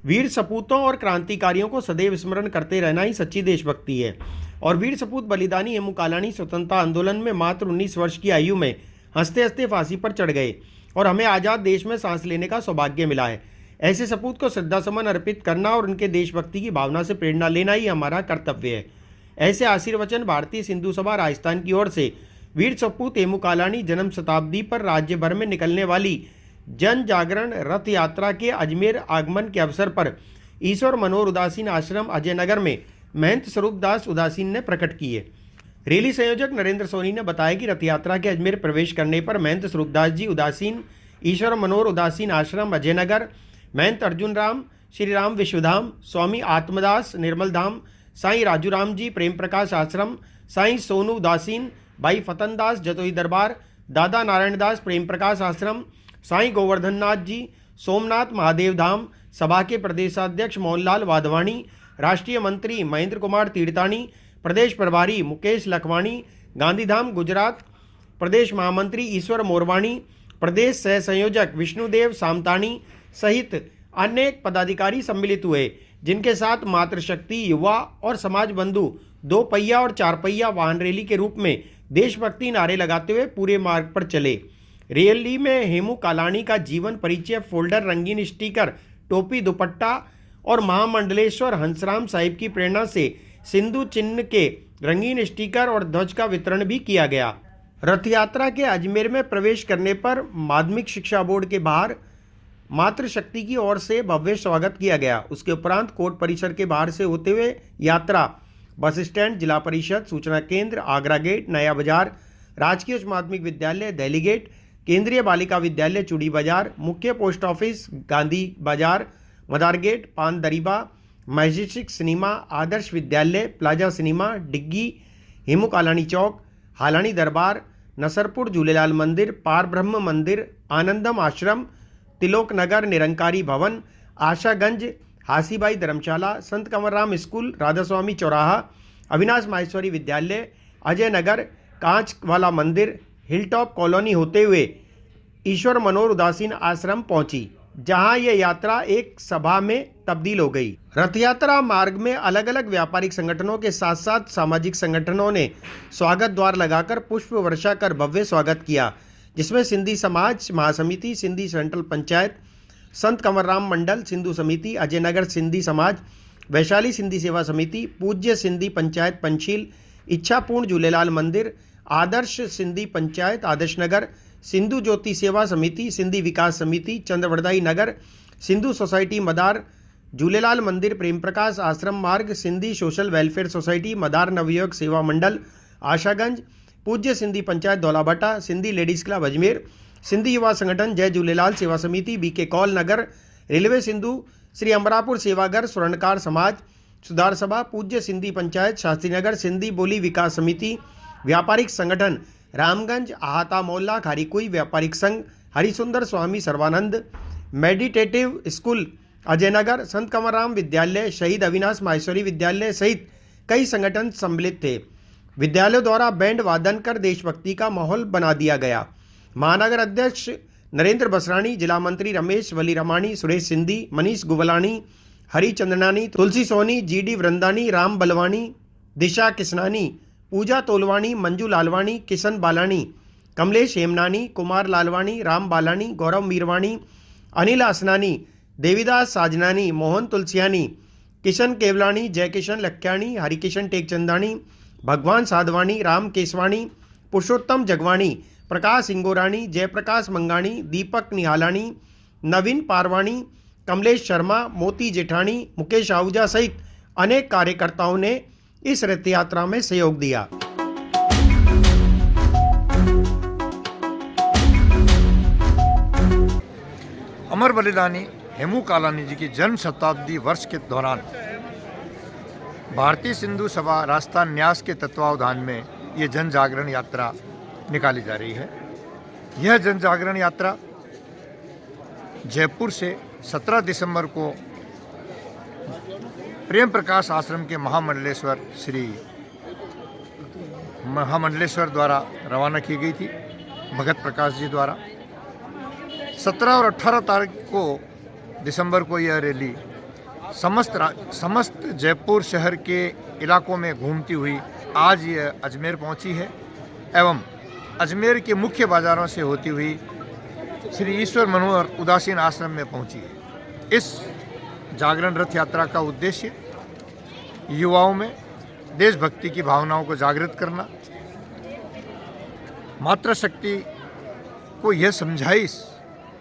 वीर सपूतों और क्रांतिकारियों को सदैव स्मरण करते रहना ही सच्ची देशभक्ति है। और वीर सपूत बलिदानी हेमू कालानी स्वतंत्रता आंदोलन में मात्र 19 वर्ष की आयु में हंसते हंसते फांसी पर चढ़ गए और हमें आज़ाद देश में सांस लेने का सौभाग्य मिला है। ऐसे सपूत को श्रद्धासुमन अर्पित करना और उनके देशभक्ति की भावना से प्रेरणा लेना ही हमारा कर्तव्य है। ऐसे आशीर्वचन भारतीय सिंधु सभा राजस्थान की ओर से वीर सपूत हेमू कालानी जन्म शताब्दी पर राज्य भर में निकलने वाली जन जागरण रथ यात्रा के अजमेर आगमन के अवसर पर ईश्वर मनोहर उदासीन आश्रम अजयनगर में महंत स्वरूप दास उदासीन ने प्रकट किए। रैली संयोजक नरेंद्र सोनी ने बताया कि रथ यात्रा के अजमेर प्रवेश करने पर महंत स्वरूप दास जी उदासीन ईश्वर मनोहर उदासीन आश्रम अजयनगर, महंत अर्जुन राम श्री राम विश्वधाम, स्वामी आत्मदास निर्मल धाम, साईं राजूराम जी प्रेम प्रकाश आश्रम, साईं सोनू उदासीन, भाई फतन दास जतोई दरबार, दादा नारायण दास प्रेम प्रकाश आश्रम, साईं गोवर्धन नाथ जी सोमनाथ महादेव धाम, सभा के प्रदेशाध्यक्ष मोहनलाल वाधवानी, राष्ट्रीय मंत्री महेंद्र कुमार तीर्थानी, प्रदेश प्रभारी मुकेश लखवाणी, गांधीधाम गुजरात प्रदेश महामंत्री ईश्वर मोरवाणी, प्रदेश सह संयोजक विष्णुदेव सामतानी सहित अनेक पदाधिकारी सम्मिलित हुए, जिनके साथ मातृशक्ति युवा और समाज बंधु 2 पहिया और 4 पहिया वाहन रैली के रूप में देशभक्ति नारे लगाते हुए पूरे मार्ग पर चले। रैली में हेमू कालानी का जीवन परिचय फोल्डर, रंगीन स्टिकर, टोपी, दुपट्टा और महामंडलेश्वर हंसराम साहिब की प्रेरणा से सिंधु चिन्ह के रंगीन स्टिकर और ध्वज का वितरण भी किया गया। रथ यात्रा के अजमेर में प्रवेश करने पर माध्यमिक शिक्षा बोर्ड के बाहर मातृशक्ति की ओर से भव्य स्वागत किया गया। उसके उपरांत कोर्ट परिसर के बाहर से होते हुए यात्रा बस स्टैंड, जिला परिषद, सूचना केंद्र, आगरा गेट, नया बाजार, राजकीय उच्च माध्यमिक विद्यालय दिल्ली गेट, केंद्रीय बालिका विद्यालय चूड़ी बाजार, मुख्य पोस्ट ऑफिस गांधी बाजार, मदार गेट, पान Dariba, majestic cinema, Adarsh Vidyalaya, plaza cinema, डिग्गी, हेमू कालानी चौक, हालानी दरबार, नसरपुर झूलेलाल मंदिर, पार ब्रह्म मंदिर, आनंदम आश्रम, तिलोक नगर निरंकारी भवन, आशागंज, हासीबाई धर्मशाला, संत कंवरराम स्कूल, राधास्वामी चौराहा, अविनाश माहेश्वरी विद्यालय, अजय नगर, कांच वाला मंदिर, हिलटॉप कॉलोनी होते हुए ईश्वर मनोहर उदासीन आश्रम पहुंची, जहां यह यात्रा एक सभा में तब्दील हो गई। रथ यात्रा मार्ग में अलग अलग व्यापारिक संगठनों के साथ साथ सामाजिक संगठनों ने स्वागत द्वार लगाकर पुष्प वर्षा कर भव्य स्वागत किया, जिसमें सिंधी समाज महासमिति, सिंधी सेंट्रल पंचायत, संत कंवरराम मंडल सिंधु समिति, अजयनगर सिंधी समाज, वैशाली सिंधी सेवा समिति, पूज्य सिंधी पंचायत पंचशील, इच्छापूर्ण झूलेलाल मंदिर, आदर्श सिंधी पंचायत आदर्श नगर, सिंधु ज्योति सेवा समिति, सिंधी विकास समिति चंद्रवरदाई नगर, सिंधु सोसाइटी मदार, झूलेलाल मंदिर प्रेम प्रकाश आश्रम मार्ग, सिंधी सोशल वेलफेयर सोसाइटी मदार नवयुवक सेवा मंडल आशागंज, पूज्य सिंधी पंचायत धौलाभट्टा, सिंधी लेडीज क्लब अजमेर, सिंधी युवा संगठन जय झूलेलाल सेवा समिति बीके कौल नगर, रेलवे सिंधु, श्री अमरापुर सेवागर स्वर्णकार समाज सुधार सभा, पूज्य सिंधी पंचायत शास्त्री नगर, सिंधी बोली विकास समिति, व्यापारिक संगठन रामगंज, आहाता मोहल्ला खारीकुई, व्यापारिक संघ हरिसुंदर स्वामी सर्वानंद, मेडिटेटिव स्कूल अजयनगर, संत कंवरराम विद्यालय, शहीद अविनाश माहेश्वरी विद्यालय सहित कई संगठन सम्मिलित थे। विद्यालयों द्वारा बैंड वादन कर देशभक्ति का माहौल बना दिया गया। महानगर अध्यक्ष नरेंद्र बसरानी, जिला मंत्री रमेश वली रमानी, सुरेश सिंधी, मनीष गुवलानी, हरी चंदनानी, तुलसी सोनी, जीडी वृंदानी, राम बलवानी, दिशा किसनानी, पूजा तोलवानी, मंजू लालवानी, किशन बालानी, कमलेश हेमनानी, कुमार लालवानी, राम बालानी, गौरव मीरवाणी, अनिल आसनानी, देवीदास साजनानी, मोहन तुलसियानी, किशन केवलानी, जय किशन लख्याणी, हरिकिशन टेकचंदानी, भगवान साधवानी, राम केसवाणी, पुरुषोत्तम जगवाणी, प्रकाश इंगोरानी, जयप्रकाश मंगाणी, दीपक निहालानी, नवीन पारवाणी, कमलेश शर्मा, मोती जेठानी, मुकेश आहूजा सहित अनेक कार्यकर्ताओं ने इस रथ यात्रा में सहयोग दिया। अमर बलिदानी हेमू कालानी जी की जन्म शताब्दी वर्ष के दौरान भारतीय सिंधु सभा राजस्थान न्यास के तत्वावधान में ये जन जागरण यात्रा निकाली जा रही है। यह जन जागरण यात्रा जयपुर से 17 दिसंबर को प्रेम प्रकाश आश्रम के महामंडलेश्वर द्वारा रवाना की गई थी, भगत प्रकाश जी द्वारा। 17 और 18 तारीख को दिसंबर को यह रैली समस्त जयपुर शहर के इलाकों में घूमती हुई आज ये अजमेर पहुंची है एवं अजमेर के मुख्य बाज़ारों से होती हुई श्री ईश्वर मनोहर उदासीन आश्रम में पहुंची है। इस जागरण रथ यात्रा का उद्देश्य युवाओं में देशभक्ति की भावनाओं को जागृत करना, मातृशक्ति को यह समझाइश,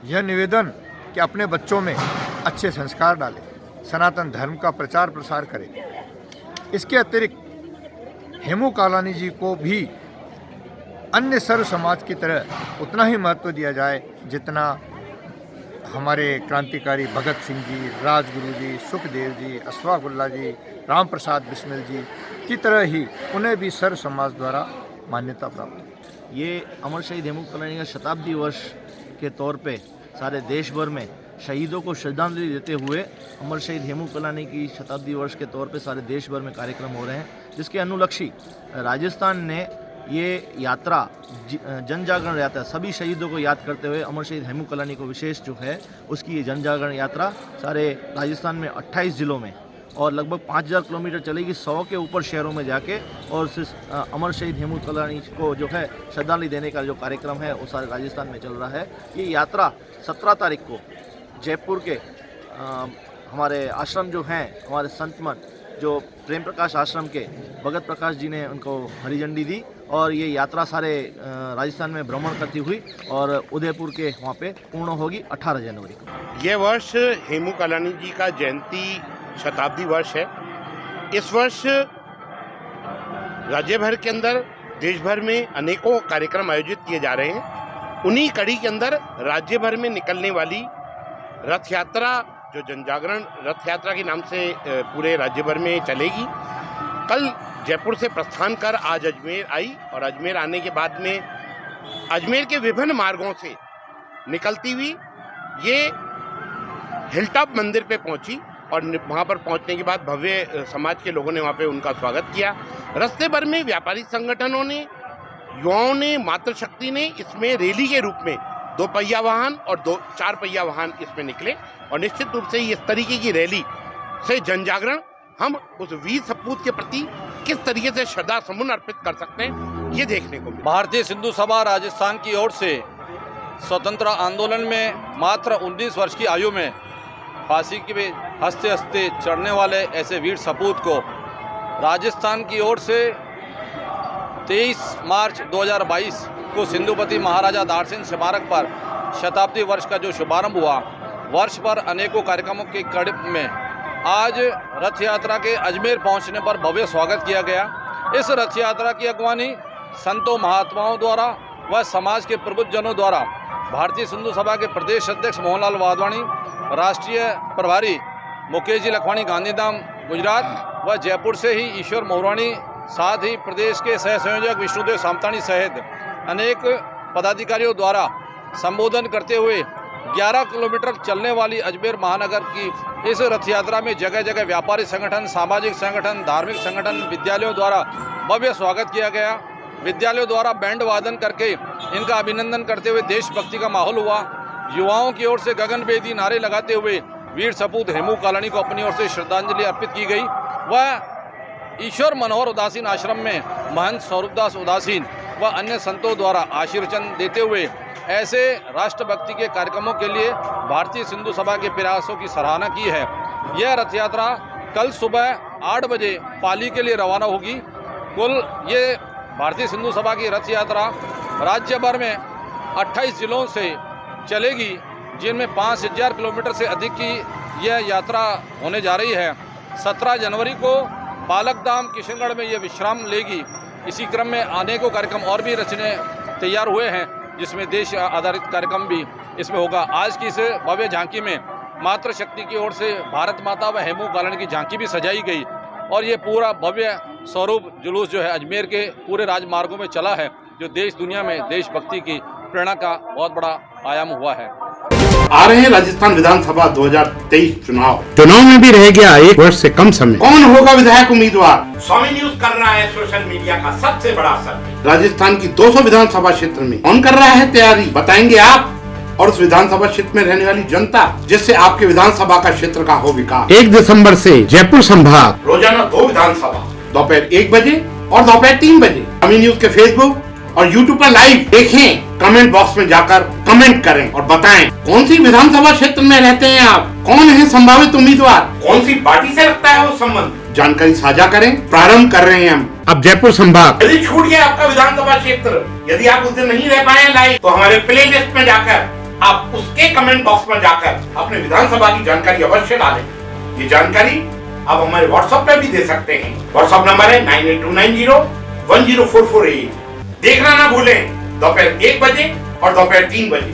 यह निवेदन कि अपने बच्चों में अच्छे संस्कार डालें, सनातन धर्म का प्रचार प्रसार करें। इसके अतिरिक्त हेमू कालानी जी को भी अन्य सर्व समाज की तरह उतना ही महत्व दिया जाए जितना हमारे क्रांतिकारी भगत सिंह जी, राजगुरु जी, सुखदेव जी, अशफाकुल्ला जी, राम प्रसाद बिस्मिल जी की तरह ही उन्हें भी सर्व समाज द्वारा मान्यता प्राप्त। ये अमर शहीद हेमू कालानी का शताब्दी वर्ष के तौर पे सारे देश भर में शहीदों को श्रद्धांजलि देते हुए अमर शहीद हेमू कालानी की शताब्दी वर्ष के तौर पे सारे देश भर में कार्यक्रम हो रहे हैं, जिसके अनुलक्षी राजस्थान ने ये यात्रा जन जागरण यात्रा सभी शहीदों को याद करते हुए अमर शहीद हेमू कालानी को विशेष जो है उसकी ये जन जागरण यात्रा सारे राजस्थान में 28 ज़िलों में और लगभग 5000 किलोमीटर चलेगी, 100 के ऊपर शहरों में जाके और अमर शहीद हेमू कालानी को जो है श्रद्धांजलि देने का जो कार्यक्रम है वो सारे राजस्थान में चल रहा है। ये यात्रा 17 तारीख को जयपुर के हमारे आश्रम जो हैं, हमारे संतमन जो प्रेम प्रकाश आश्रम के भगत प्रकाश जी ने उनको हरी झंडी दी और ये यात्रा सारे राजस्थान में भ्रमण करती हुई और उदयपुर के वहाँ पे पूर्ण होगी 18 जनवरी को। यह वर्ष हेमू कालानी जी का जयंती शताब्दी वर्ष है। इस वर्ष राज्य भर के अंदर देश भर में अनेकों कार्यक्रम आयोजित किए जा रहे हैं। उन्हीं कड़ी के अंदर राज्य भर में निकलने वाली रथ यात्रा जो जन जागरण रथ यात्रा के नाम से पूरे राज्य भर में चलेगी, कल जयपुर से प्रस्थान कर आज अजमेर आई और अजमेर आने के बाद में अजमेर के विभिन्न मार्गों से निकलती हुई ये हिलटॉप मंदिर पे पहुंची और वहाँ पर पहुंचने के बाद भव्य समाज के लोगों ने वहाँ पे उनका स्वागत किया। रास्ते भर में व्यापारी संगठनों ने, युवाओं ने, मातृशक्ति ने इसमें रैली के रूप में 2 पहिया वाहन और 4 पहिया वाहन इसमें निकले और निश्चित रूप से इस तरीके की रैली से जन जागरण हम उस वीर सपूत के प्रति किस तरीके से श्रद्धा सुमन अर्पित कर सकते हैं ये देखने को मिला। भारतीय सिंधु सभा राजस्थान की ओर से स्वतंत्र आंदोलन में मात्र 19 वर्ष की आयु में फांसी के हंसते हंसते चढ़ने वाले ऐसे वीर सपूत को राजस्थान की ओर से 23 मार्च 2022 को सिंधुपति महाराजा दाड़सेन स्मारक पर शताब्दी वर्ष का जो शुभारंभ हुआ, वर्ष भर अनेकों कार्यक्रमों के कड़ी में आज रथ यात्रा के अजमेर पहुंचने पर भव्य स्वागत किया गया। इस रथ यात्रा की अगवानी संतों महात्माओं द्वारा व समाज के प्रबुद्धजनों द्वारा भारतीय सिंधु सभा के प्रदेश अध्यक्ष मोहनलाल वाधवानी, राष्ट्रीय प्रभारी मुकेश जी लखवानी गांधीधाम गुजरात व जयपुर से ही ईश्वर मोहरानी, साथ ही प्रदेश के सह संयोजक विष्णुदेव सामतानी सहित अनेक पदाधिकारियों द्वारा संबोधन करते हुए 11 किलोमीटर चलने वाली अजमेर महानगर की इस रथ यात्रा में जगह जगह व्यापारी संगठन, सामाजिक संगठन, धार्मिक संगठन, विद्यालयों द्वारा भव्य स्वागत किया गया। विद्यालयों द्वारा बैंड वादन करके इनका अभिनंदन करते हुए देशभक्ति का माहौल हुआ। युवाओं की ओर से गगनभेदी नारे लगाते हुए वीर सपूत हेमू कालानी को अपनी ओर से श्रद्धांजलि अर्पित की गई। वह ईश्वर मनोहर उदासीन आश्रम में महंत स्वरूपदास उदासीन व अन्य संतों द्वारा आशीर्वचन देते हुए ऐसे राष्ट्रभक्ति के कार्यक्रमों के लिए भारतीय सिंधु सभा के प्रयासों की सराहना की है। यह रथ यात्रा कल सुबह 8 बजे पाली के लिए रवाना होगी। कुल ये भारतीय सिंधु सभा की रथ यात्रा राज्य भर में 28 जिलों से चलेगी, जिनमें 5000 किलोमीटर से अधिक की यह यात्रा होने जा रही है। 17 जनवरी को बालकधाम किशनगढ़ में यह विश्राम लेगी। इसी क्रम में अनेकों कार्यक्रम और भी रचने तैयार हुए हैं, जिसमें देश आधारित कार्यक्रम भी इसमें होगा। आज की इस भव्य झांकी में मातृशक्ति की ओर से भारत माता व हेमू कालानी की झांकी भी सजाई गई और ये पूरा भव्य स्वरूप जुलूस जो है अजमेर के पूरे राजमार्गों में चला है, जो देश दुनिया में देशभक्ति की प्रेरणा का बहुत बड़ा आयाम हुआ है। आ रहे हैं राजस्थान विधानसभा 2023 चुनाव में भी रह गया 1 वर्ष से कम समय। कौन होगा विधायक उम्मीदवार? स्वामी न्यूज कर रहा है सोशल मीडिया का सबसे बड़ा सर्वे। राजस्थान की 200 विधानसभा क्षेत्र में कौन कर रहा है तैयारी, बताएंगे आप। और उस विधानसभा क्षेत्र में रहने वाली जनता, जिससे आपके विधानसभा का क्षेत्र का हो विकास। 1 दिसंबर से जयपुर संभाग रोजाना 2 विधानसभा दोपहर 1 बजे और दोपहर 3 बजे अमी न्यूज के फेसबुक और यूट्यूब पर लाइव देखें। कमेंट बॉक्स में जाकर कमेंट करें और बताएं कौन सी विधानसभा क्षेत्र में रहते हैं आप, कौन है संभावित उम्मीदवार, कौन सी पार्टी से लगता है वो संबंध। जानकारी साझा करें। प्रारंभ कर रहे हैं हम अब जयपुर संभाग। यदि छूट गया आपका विधानसभा क्षेत्र, यदि आप उस दिन नहीं रह पाए लाइव, तो हमारे प्ले लिस्ट में जाकर आप उसके कमेंट बॉक्स में जाकर अपने विधानसभा की जानकारी अवश्य डालें। ये जानकारी आप हमारे व्हाट्सएप पे भी दे सकते हैं। व्हाट्सएप नंबर है 9829010448। देखना ना भूलें दोपहर 1 बजे और दोपहर 3 बजे।